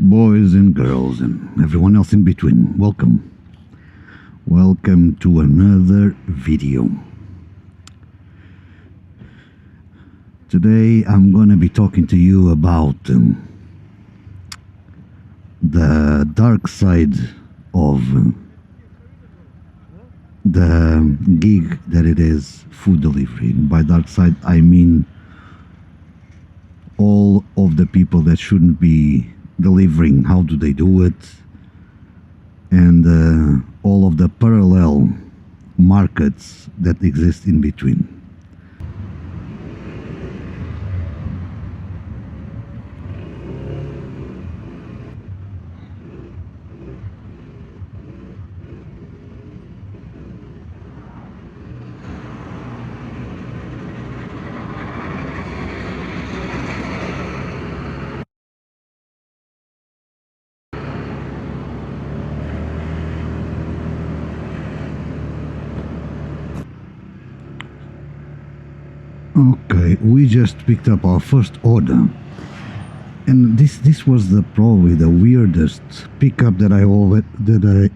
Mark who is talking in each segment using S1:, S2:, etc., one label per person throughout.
S1: Boys and girls and everyone else in between, welcome to another video. Today I'm gonna be talking to you about the dark side of the gig that it is food delivery. And by dark side I mean all of the people that shouldn't be delivering, how do they do it, and all of the parallel markets that exist in between. Okay, we just picked up our first order, and this was probably the weirdest pickup that I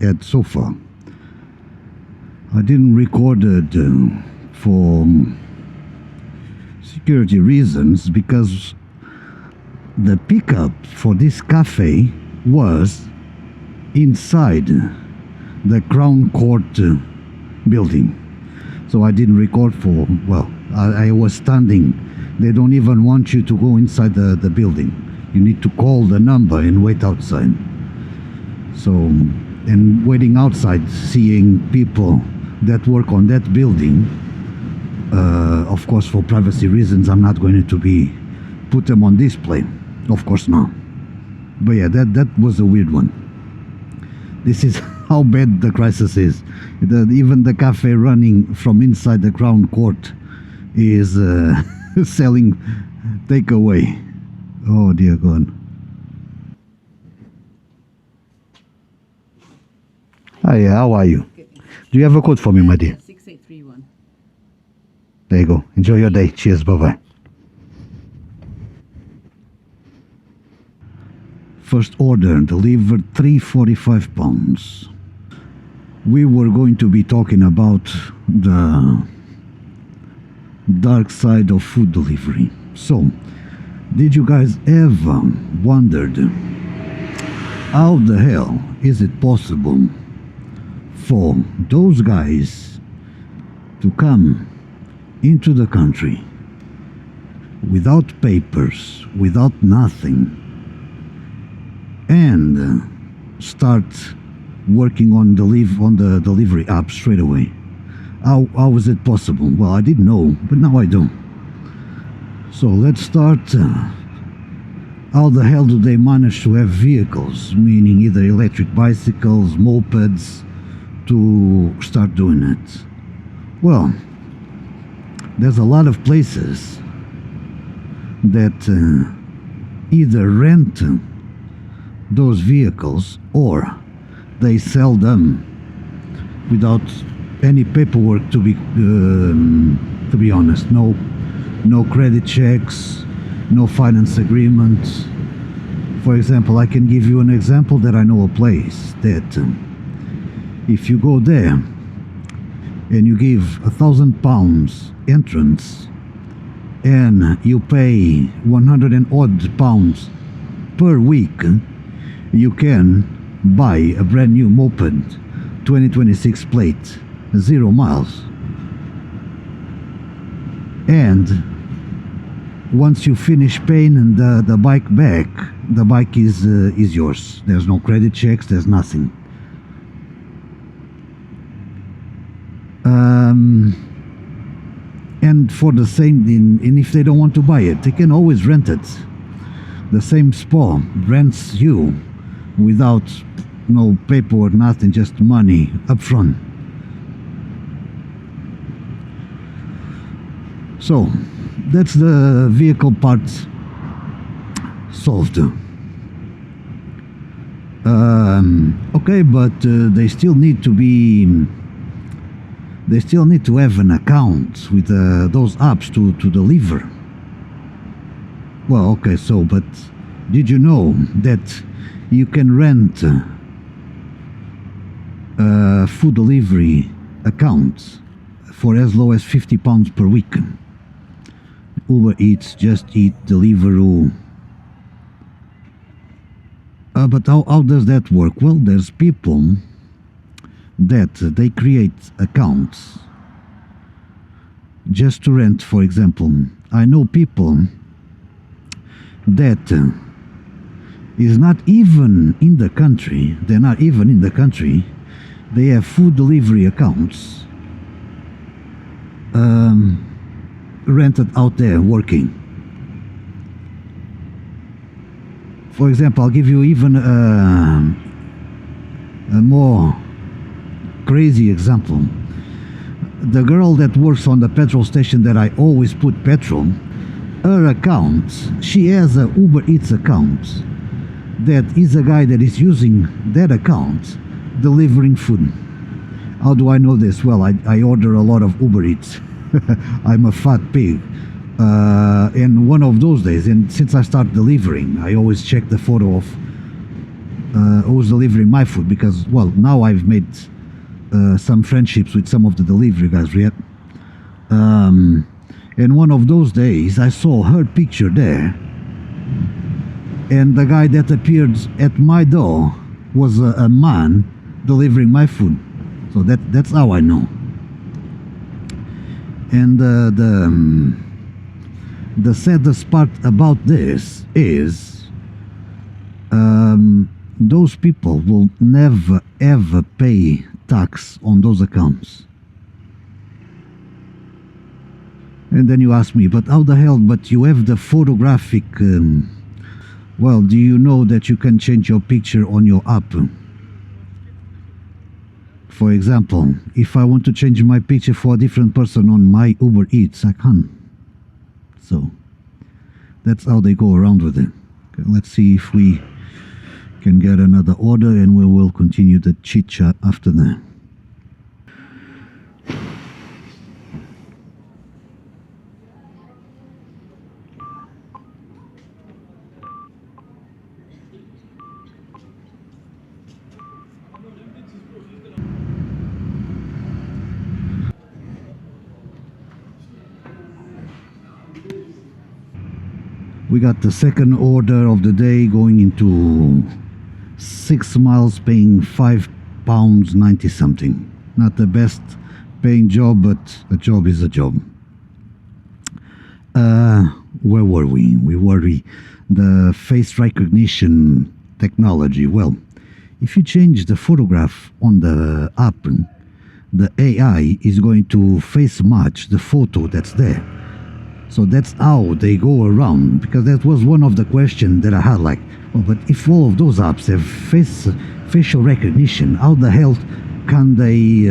S1: had so far. I didn't record it for security reasons, because the pickup for this cafe was inside the Crown Court building. So I didn't record for, well, I was standing. They don't even want you to go inside the building. You need to call the number and wait outside. So, and waiting outside, seeing people that work on that building, of course for privacy reasons I'm not going to put them on display, of course not. But yeah, that was a weird one. This is how bad the crisis is. Even the cafe running from inside the Crown Court is selling takeaway. Oh dear God. Hi, how are you? Do you have a code for me, my dear?
S2: 6831.
S1: There you go. Enjoy your day. Cheers. Bye-bye. First order delivered £345. We were going to be talking about the dark side of food delivery. So, did you guys ever wondered how the hell is it possible for those guys to come into the country without papers, without nothing, and start working on the delivery app straight away? How is it possible? Well, I didn't know, but now I do. So let's start. How the hell do they manage to have vehicles, meaning either electric bicycles, mopeds, to start doing it? Well, there's a lot of places that either rent those vehicles or they sell them without any paperwork, to be honest. No credit checks, no finance agreements. For example, I can give you an example that I know a place that if you go there and you give £1,000 entrance and you pay 100 and odd pounds per week, you can buy a brand new moped, 2026 plate, 0 miles. And once you finish paying the bike back, the bike is yours. There's no credit checks, there's nothing. And for the same, and if they don't want to buy it, they can always rent it. The same spa rents you without no paperwork, nothing, just money up front. So that's the vehicle part solved. Okay, but they still need to have an account with those apps to deliver. Well, okay, so, but did you know that you can rent food delivery accounts for as low as £50 per week. Uber Eats, Just Eat, Deliveroo. But how does that work? Well, there's people that they create accounts just to rent. For example, I know people that is not even in the country. They're not even in the country. They have food delivery accounts rented out there working. For example, I'll give you even a more crazy example. The girl that works on the petrol station that I always put petrol, her account, she has a Uber Eats account. That is a guy that is using that account delivering food. How do I know this? Well, I order a lot of Uber Eats. I'm a fat pig. And one of those days, and since I start delivering, I always check the photo of who's delivering my food, because, well, now I've made some friendships with some of the delivery guys, right? And one of those days I saw her picture there, and the guy that appeared at my door was a man delivering my food. So that's how I know. And the saddest part about this is those people will never ever pay tax on those accounts. And then you ask me, but how the hell, but you have the photographic, well, do you know that you can change your picture on your app? For example, if I want to change my picture for a different person on my Uber Eats, I can. So that's how they go around with it. Okay, let's see if we can get another order, and we will continue the chit chat after that. We got the second order of the day, going into 6 miles, paying £5.90 something. Not the best paying job, but a job is a job. Where were we? We were the face recognition technology. Well, if you change the photograph on the app, the AI is going to face match the photo that's there. So that's how they go around, because that was one of the questions that I had, like, well, but if all of those apps have facial recognition, how the hell can they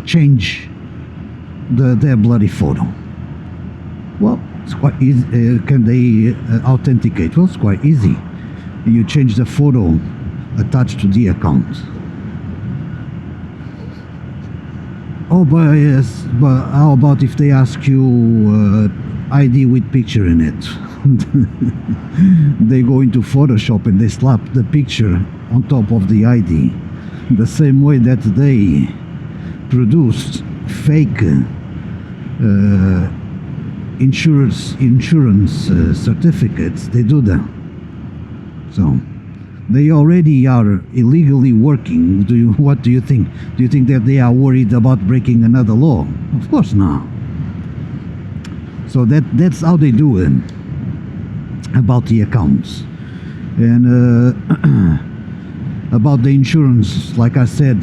S1: change their bloody photo? Well, it's quite easy. Can they authenticate? Well, it's quite easy. You change the photo attached to the account. Oh, but yes, but how about if they ask you ID with picture in it? They go into Photoshop and they slap the picture on top of the ID, the same way that they produced fake insurance certificates. They do that. So they already are illegally working. What do you think? Do you think that they are worried about breaking another law? Of course not. So that's how they do it about the accounts. And about the insurance, like I said,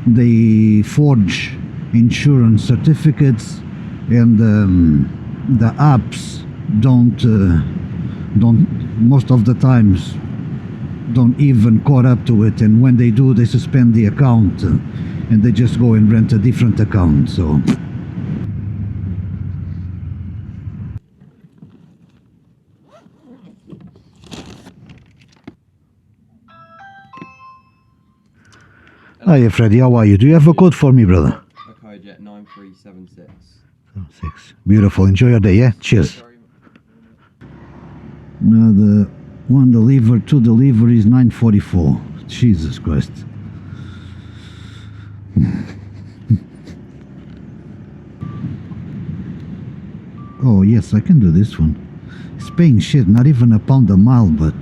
S1: they forge insurance certificates, and the apps don't most of the times don't even caught up to it, and when they do, they suspend the account and they just go and rent a different account. So hi Freddy, how are you? Do you have a code for me, brother?
S2: A code, yeah, 9376.
S1: 6. Beautiful. Enjoy your day, yeah? Cheers. Now the one delivered, two deliveries, 944. Jesus Christ. Oh yes, I can do this one. It's paying shit, not even £1 a mile, but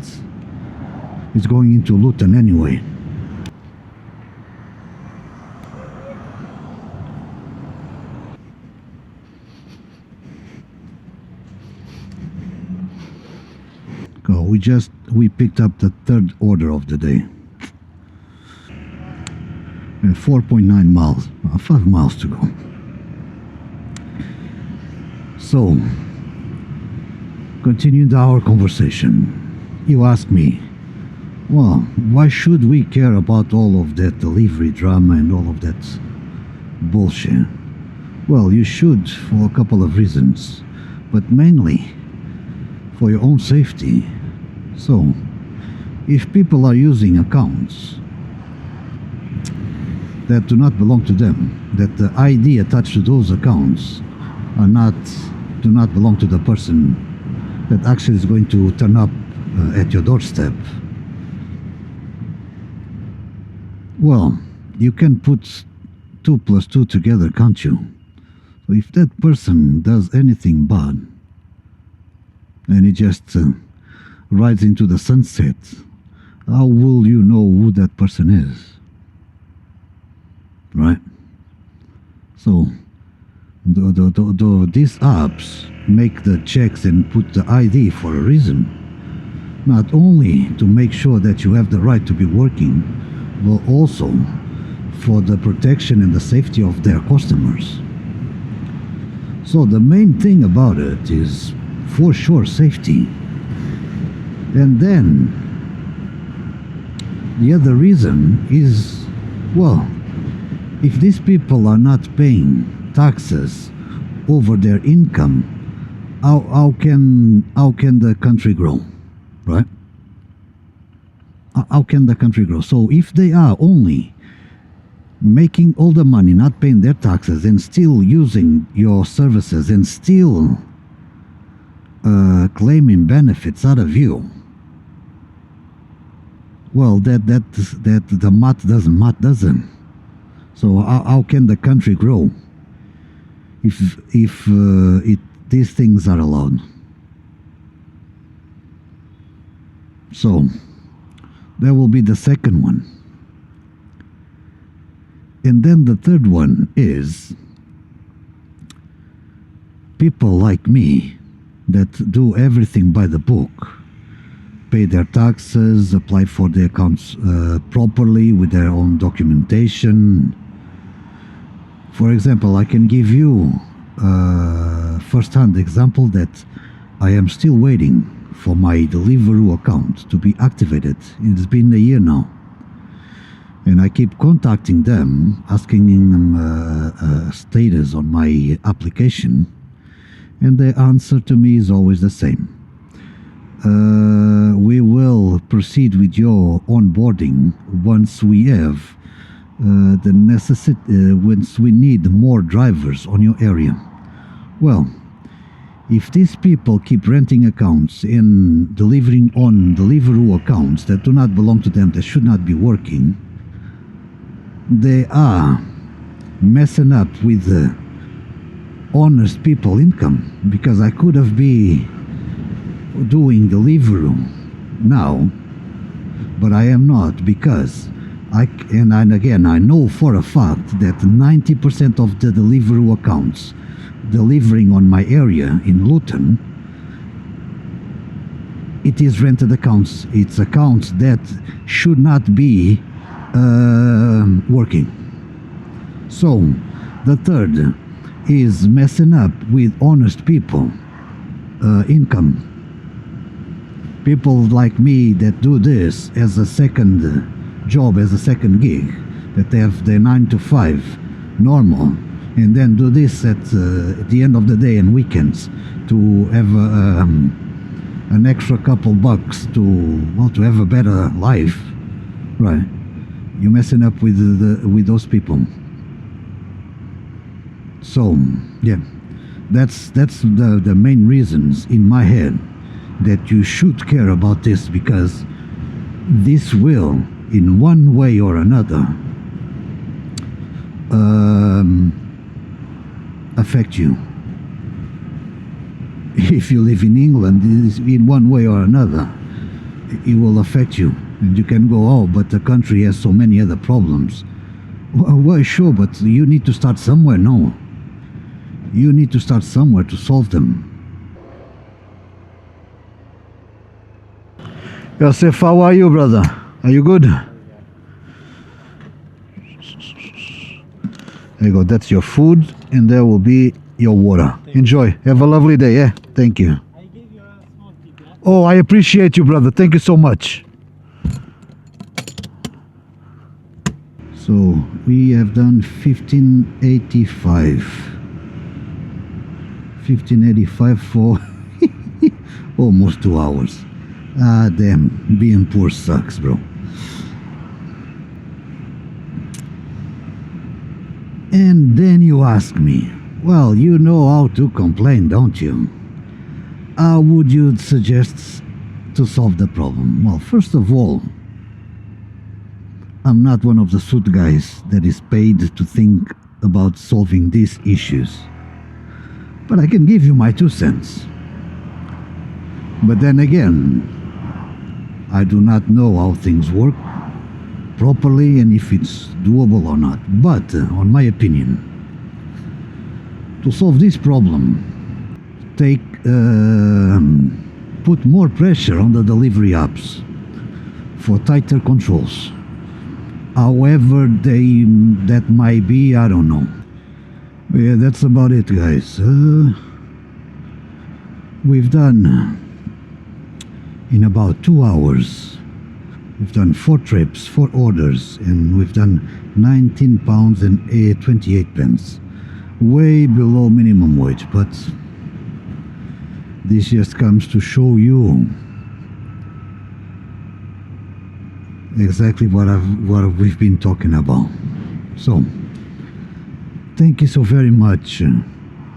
S1: it's going into Luton anyway. Oh, we picked up the third order of the day. 4.9 miles, 5 miles to go. So, continuing our conversation, you ask me, well, why should we care about all of that delivery drama and all of that bullshit? Well, you should for a couple of reasons, but mainly for your own safety. So, if people are using accounts that do not belong to them, that the ID attached to those accounts do not belong to the person that actually is going to turn up at your doorstep, well, you can put 2 plus 2 together, can't you? So if that person does anything bad and he just rides into the sunset, how will you know who that person is? Right? So these apps make the checks and put the ID for a reason, not only to make sure that you have the right to be working, but also for the protection and the safety of their customers. So the main thing about it is for sure safety. And then the other reason is, well, if these people are not paying taxes over their income, how can the country grow, right? How can the country grow? So if they are only making all the money, not paying their taxes, and still using your services, and still claiming benefits out of you, well, that the math doesn't. So how can the country grow if these things are allowed? So that will be the second one. And then the third one is people like me that do everything by the book, pay their taxes, apply for the accounts properly with their own documentation. For example, I can give you a first-hand example that I am still waiting for my Deliveroo account to be activated. It's been a year now. And I keep contacting them, asking them status on my application, and the answer to me is always the same. We will proceed with your onboarding once we have the necessity, once we need more drivers on your area. Well, if these people keep renting accounts and delivering on Deliveroo accounts that do not belong to them, that should not be working, they are messing up with the honest people income, because I could have been doing Deliveroo now, but I am not, because and again, I know for a fact that 90% of the Deliveroo accounts delivering on my area in Luton, it is rented accounts. It's accounts that should not be working. So the third is messing up with honest people income. People like me that do this as a second job, as a second gig, that they have their 9 to 5 normal, and then do this at the end of the day and weekends to have an extra couple bucks to have a better life, right? You're messing up with those people. So yeah, that's the main reasons in my head that you should care about this, because this will, in one way or another, affect you. If you live in England, in one way or another, it will affect you. And you can go, oh, but the country has so many other problems. Well, sure, but you need to start somewhere, no? You need to start somewhere to solve them. Yosef, how are you, brother? Are you good? There you go, that's your food, and there will be your water. Enjoy. Have a lovely day, yeah? Thank you.
S2: I give you a small tip, yeah?
S1: Oh, I appreciate you, brother. Thank you so much. So, we have done 1585. 1585 for almost 2 hours. Ah, damn. Being poor sucks, bro. And then you ask me, well, you know how to complain, don't you? How would you suggest to solve the problem? Well, first of all, I'm not one of the suit guys that is paid to think about solving these issues. But I can give you my 2 cents. But then again, I do not know how things work properly and if it's doable or not. But, on my opinion, to solve this problem, put more pressure on the delivery apps for tighter controls. However that might be, I don't know. But yeah, that's about it, guys. We've done, in about 2 hours, we've done 4 trips, 4 orders, and we've done £19 and 28 pence. Way below minimum wage, but this just comes to show you exactly what we've been talking about. So, thank you so very much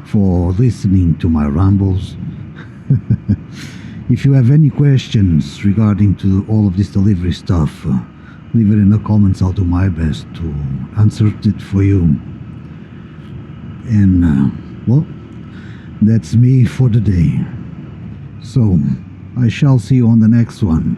S1: for listening to my rambles. If you have any questions regarding to all of this delivery stuff, leave it in the comments. I'll do my best to answer it for you. And well, that's me for the day. So I shall see you on the next one.